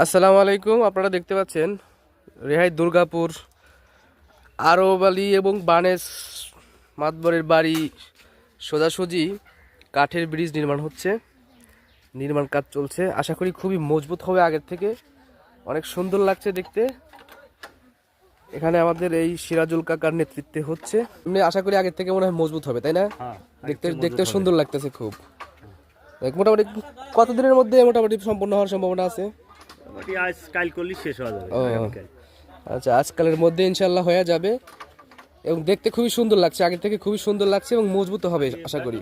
আসসালামু আলাইকুম। আপনারা দেখতে পাচ্ছেন রেহাই দুর্গাপুর আরব আলী এবং বানেস মাতবরের বাড়ি সোজাসুজি কাঠের ব্রিজ নির্মাণ হচ্ছে, নির্মাণ কাজ চলছে। আশা করি খুবই মজবুত হবে, আগের থেকে অনেক সুন্দর লাগছে দেখতে। এখানে আমাদের এই সিরাজুল কাকার নেতৃত্বে হচ্ছে, এমনি আশা করি আগের থেকে মনে হয় মজবুত হবে, তাই না? দেখতে দেখতে সুন্দর লাগতেছে খুব। মোটামুটি কতদিনের মধ্যে মোটামুটি সম্পূর্ণ হওয়ার সম্ভাবনা আছে? আচ্ছা, আজকালের মধ্যে ইনশাল্লাহ হয়ে যাবে এবং দেখতে খুবই সুন্দর লাগছে, আগের থেকে খুবই সুন্দর লাগছে এবং মজবুত হবে আশা করি।